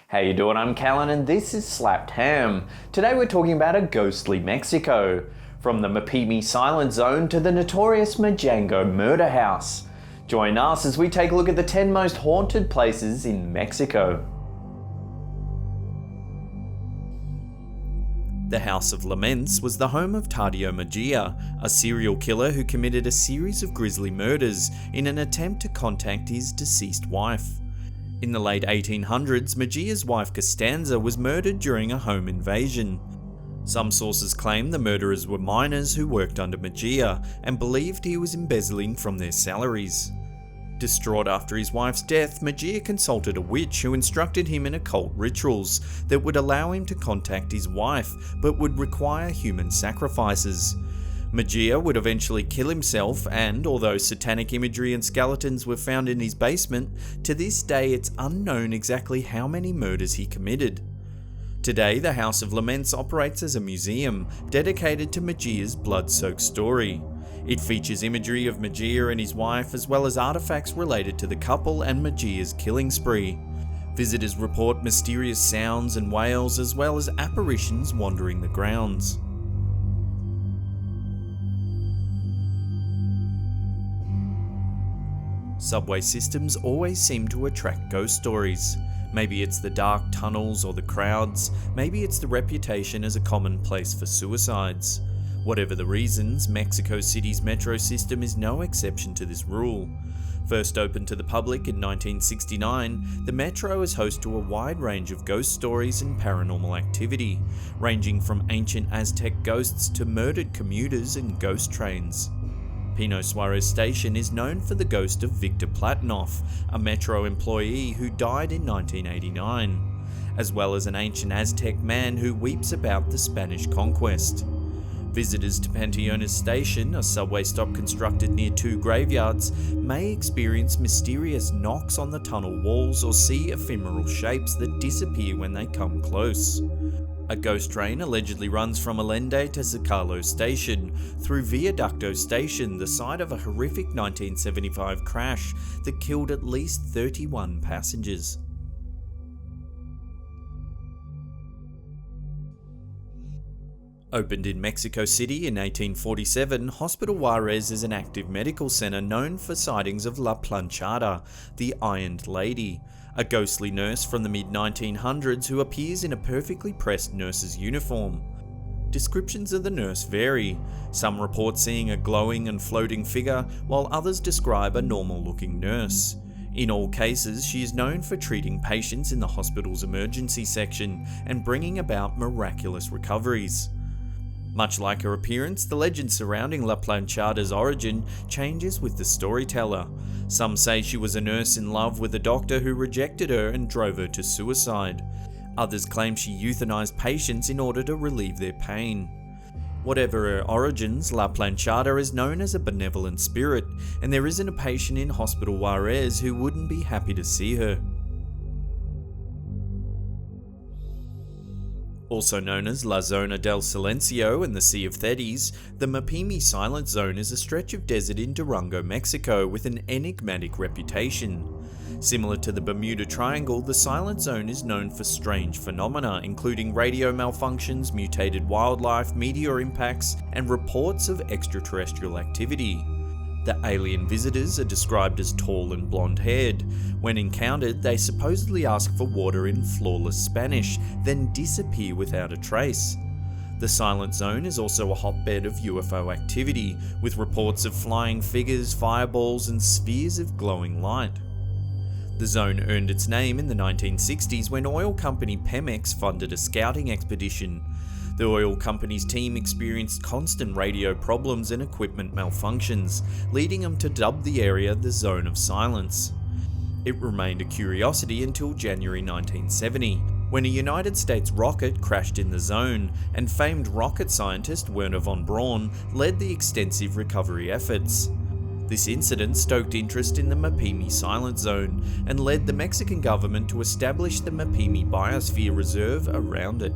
How you doing? I'm Callan and this is Slapped Ham. Today we're talking about a ghostly Mexico. From the Mapimi silent zone to the notorious Mijangos murder house. Join us as we take a look at the 10 most haunted places in Mexico. The House of Laments was the home of Claudia Mijangos, a serial killer who committed a series of grisly murders in an attempt to contact his deceased wife. In the late 1800s, Mijangos' wife Costanza was murdered during a home invasion. Some sources claim the murderers were miners who worked under Mijangos and believed he was embezzling from their salaries. Distraught after his wife's death, Mijangos consulted a witch who instructed him in occult rituals that would allow him to contact his wife, but would require human sacrifices. Mijangos would eventually kill himself, and although satanic imagery and skeletons were found in his basement, to this day it's unknown exactly how many murders he committed. Today, the House of Laments operates as a museum dedicated to Mijangos' blood-soaked story. It features imagery of Mijangos and his wife, as well as artifacts related to the couple and Mijangos' killing spree. Visitors report mysterious sounds and wails, as well as apparitions wandering the grounds. Subway systems always seem to attract ghost stories. Maybe it's the dark tunnels or the crowds, maybe it's the reputation as a common place for suicides. Whatever the reasons, Mexico City's metro system is no exception to this rule. First opened to the public in 1969, the metro is host to a wide range of ghost stories and paranormal activity, ranging from ancient Aztec ghosts to murdered commuters and ghost trains. Juarez station is known for the ghost of Victor Platinoff, a metro employee who died in 1989, as well as an ancient Aztec man who weeps about the Spanish conquest. Visitors to Panteon station, a subway stop constructed near two graveyards, may experience mysterious knocks on the tunnel walls or see ephemeral shapes that disappear when they come close. A ghost train allegedly runs from Allende to Zocalo station, through Viaducto station, the site of a horrific 1975 crash that killed at least 31 passengers. Opened in Mexico City in 1847, Hospital Juarez is an active medical center known for sightings of La Planchada, the Ironed Lady, a ghostly nurse from the mid-1900s who appears in a perfectly pressed nurse's uniform. Descriptions of the nurse vary. Some report seeing a glowing and floating figure, while others describe a normal-looking nurse. In all cases, she is known for treating patients in the hospital's emergency section and bringing about miraculous recoveries. Much like her appearance, the legend surrounding La Planchada's origin changes with the storyteller. Some say she was a nurse in love with a doctor who rejected her and drove her to suicide. Others claim she euthanized patients in order to relieve their pain. Whatever her origins, La Planchada is known as a benevolent spirit, and there isn't a patient in Hospital Juarez who wouldn't be happy to see her. Also known as La Zona del Silencio and the Sea of Thetis, the Mapimi Silent Zone is a stretch of desert in Durango, Mexico with an enigmatic reputation. Similar to the Bermuda Triangle, the Silent Zone is known for strange phenomena, including radio malfunctions, mutated wildlife, meteor impacts, and reports of extraterrestrial activity. The alien visitors are described as tall and blonde-haired. When encountered, they supposedly ask for water in flawless Spanish, then disappear without a trace. The Silent Zone is also a hotbed of UFO activity, with reports of flying figures, fireballs, and spheres of glowing light. The zone earned its name in the 1960s when oil company Pemex funded a scouting expedition. The oil company's team experienced constant radio problems and equipment malfunctions, leading them to dub the area the Zone of Silence. It remained a curiosity until January 1970, when a United States rocket crashed in the zone, and famed rocket scientist Wernher von Braun led the extensive recovery efforts. This incident stoked interest in the Mapimi Silent Zone and led the Mexican government to establish the Mapimi Biosphere Reserve around it.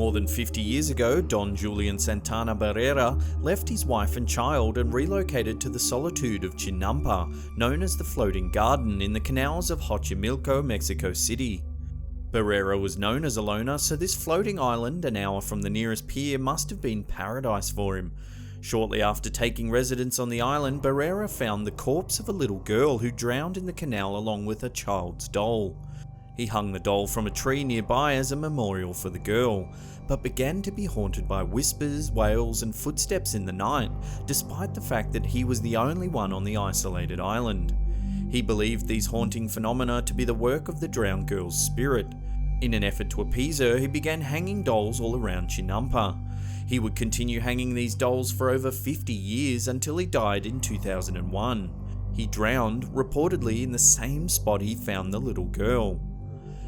More than 50 years ago, Don Julian Santana Barrera left his wife and child and relocated to the solitude of Chinampa, known as the Floating Garden in the canals of Xochimilco, Mexico City. Barrera was known as a loner, so this floating island, an hour from the nearest pier, must have been paradise for him. Shortly after taking residence on the island, Barrera found the corpse of a little girl who drowned in the canal along with a child's doll. He hung the doll from a tree nearby as a memorial for the girl, but began to be haunted by whispers, wails, and footsteps in the night, despite the fact that he was the only one on the isolated island. He believed these haunting phenomena to be the work of the drowned girl's spirit. In an effort to appease her, he began hanging dolls all around Chinampa. He would continue hanging these dolls for over 50 years until he died in 2001. He drowned, reportedly in the same spot he found the little girl.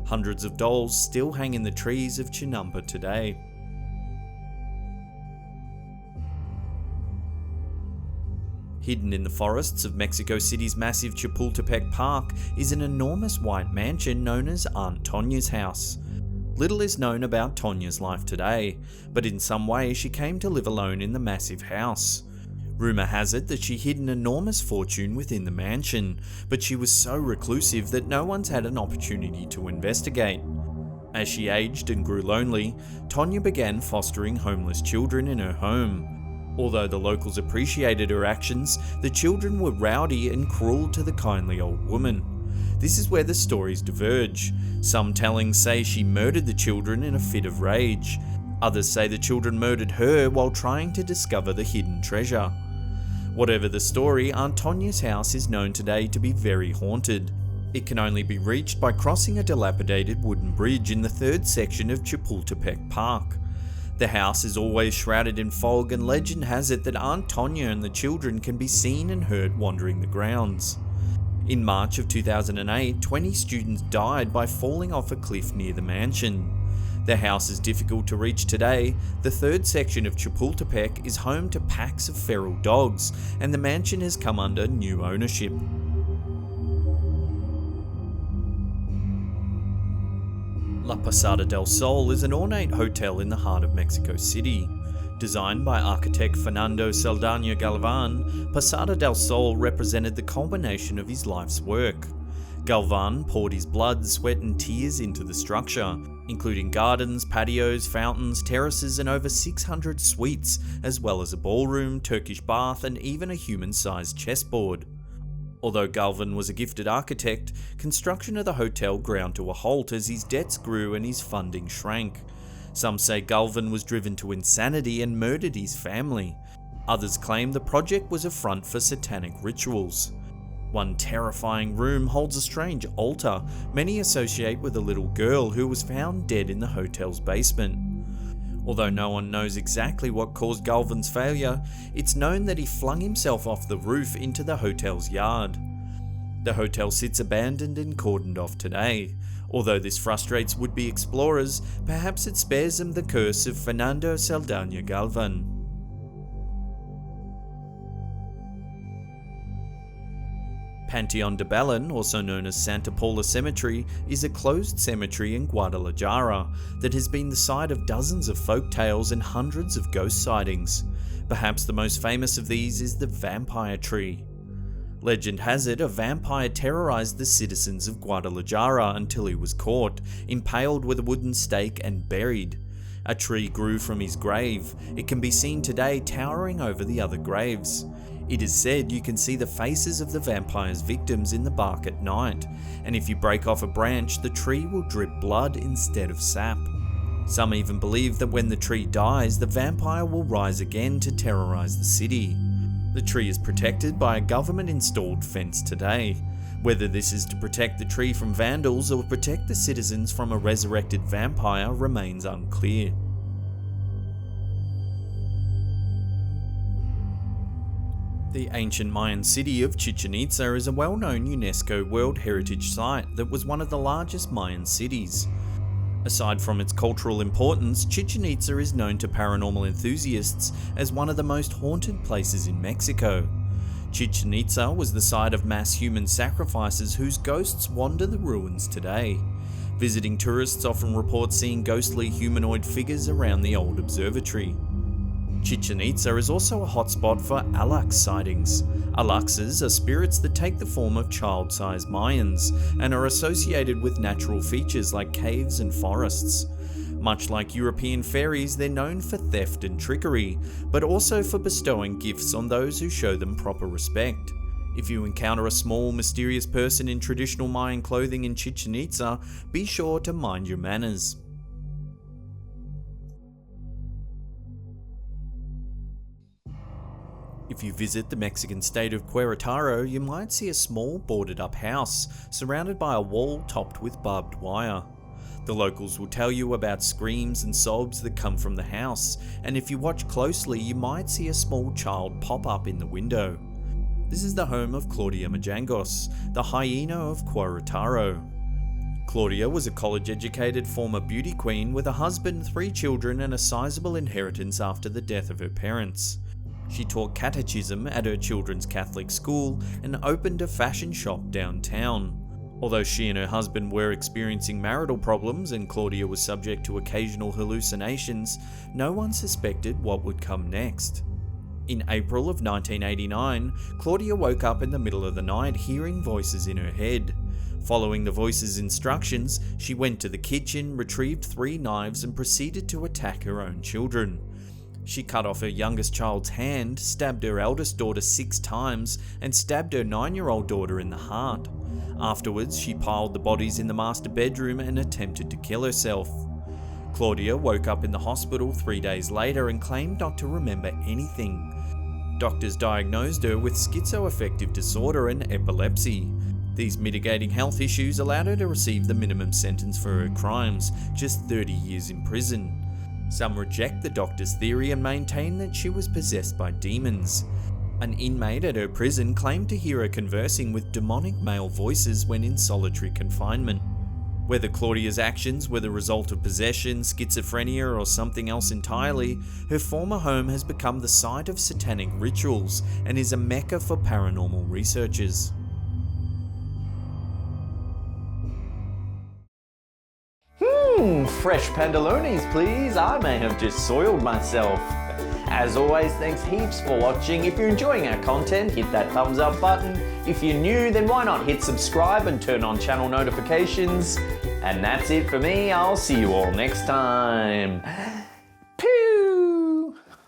Hundreds of dolls still hang in the trees of Chinampa today. Hidden in the forests of Mexico City's massive Chapultepec Park is an enormous white mansion known as Aunt Tonya's house. Little is known about Tonya's life today, but in some way she came to live alone in the massive house. Rumour has it that she hid an enormous fortune within the mansion, but she was so reclusive that no one's had an opportunity to investigate. As she aged and grew lonely, Tonya began fostering homeless children in her home. Although the locals appreciated her actions, the children were rowdy and cruel to the kindly old woman. This is where the stories diverge. Some tellings say she murdered the children in a fit of rage. Others say the children murdered her while trying to discover the hidden treasure. Whatever the story, Aunt Tonya's house is known today to be very haunted. It can only be reached by crossing a dilapidated wooden bridge in the third section of Chapultepec Park. The house is always shrouded in fog, and legend has it that Aunt Tonya and the children can be seen and heard wandering the grounds. In March of 2008, 20 students died by falling off a cliff near the mansion. The house is difficult to reach today. The third section of Chapultepec is home to packs of feral dogs, and the mansion has come under new ownership. La Posada del Sol is an ornate hotel in the heart of Mexico City. Designed by architect Fernando Saldaña Galvan, Posada del Sol represented the culmination of his life's work. Galvan poured his blood, sweat and tears into the structure, including gardens, patios, fountains, terraces and over 600 suites, as well as a ballroom, Turkish bath and even a human-sized chessboard. Although Galvan was a gifted architect, construction of the hotel ground to a halt as his debts grew and his funding shrank. Some say Galvan was driven to insanity and murdered his family. Others claim the project was a front for satanic rituals. One terrifying room holds a strange altar many associate with a little girl who was found dead in the hotel's basement. Although no one knows exactly what caused Galvan's failure, it's known that he flung himself off the roof into the hotel's yard. The hotel sits abandoned and cordoned off today. Although this frustrates would-be explorers, perhaps it spares them the curse of Fernando Saldaña Galvan. Panteon de Belem, also known as Santa Paula Cemetery, is a closed cemetery in Guadalajara that has been the site of dozens of folk tales and hundreds of ghost sightings. Perhaps the most famous of these is the vampire tree. Legend has it a vampire terrorized the citizens of Guadalajara until he was caught, impaled with a wooden stake and buried. A tree grew from his grave. It can be seen today towering over the other graves. It is said you can see the faces of the vampire's victims in the bark at night, and if you break off a branch, the tree will drip blood instead of sap. Some even believe that when the tree dies, the vampire will rise again to terrorize the city. The tree is protected by a government-installed fence today. Whether this is to protect the tree from vandals or protect the citizens from a resurrected vampire remains unclear. The ancient Mayan city of Chichen Itza is a well-known UNESCO World Heritage Site that was one of the largest Mayan cities. Aside from its cultural importance, Chichen Itza is known to paranormal enthusiasts as one of the most haunted places in Mexico. Chichen Itza was the site of mass human sacrifices whose ghosts wander the ruins today. Visiting tourists often report seeing ghostly humanoid figures around the old observatory. Chichen Itza is also a hotspot for Alaks sightings. Alakses are spirits that take the form of child-sized Mayans and are associated with natural features like caves and forests. Much like European fairies, they're known for theft and trickery, but also for bestowing gifts on those who show them proper respect. If you encounter a small, mysterious person in traditional Mayan clothing in Chichen Itza, be sure to mind your manners. If you visit the Mexican state of Querétaro, you might see a small boarded-up house surrounded by a wall topped with barbed wire. The locals will tell you about screams and sobs that come from the house, and if you watch closely, you might see a small child pop up in the window. This is the home of Claudia Mijangos, the hyena of Querétaro. Claudia was a college-educated former beauty queen with a husband, 3 children, and a sizable inheritance after the death of her parents. She taught catechism at her children's Catholic school and opened a fashion shop downtown. Although she and her husband were experiencing marital problems and Claudia was subject to occasional hallucinations, no one suspected what would come next. In April of 1989, Claudia woke up in the middle of the night hearing voices in her head. Following the voices' instructions, she went to the kitchen, retrieved 3 knives and proceeded to attack her own children. She cut off her youngest child's hand, stabbed her eldest daughter 6 times, and stabbed her 9-year-old daughter in the heart. Afterwards, she piled the bodies in the master bedroom and attempted to kill herself. Claudia woke up in the hospital 3 days later and claimed not to remember anything. Doctors diagnosed her with schizoaffective disorder and epilepsy. These mitigating health issues allowed her to receive the minimum sentence for her crimes, just 30 years in prison. Some reject the doctor's theory and maintain that she was possessed by demons. An inmate at her prison claimed to hear her conversing with demonic male voices when in solitary confinement. Whether Claudia's actions were the result of possession, schizophrenia, or something else entirely, her former home has become the site of satanic rituals and is a mecca for paranormal researchers. Fresh pandalones, please. I may have just soiled myself. As always, thanks heaps for watching. If you're enjoying our content, hit that thumbs up button. If you're new, then why not hit subscribe and turn on channel notifications. And that's it for me. I'll see you all next time.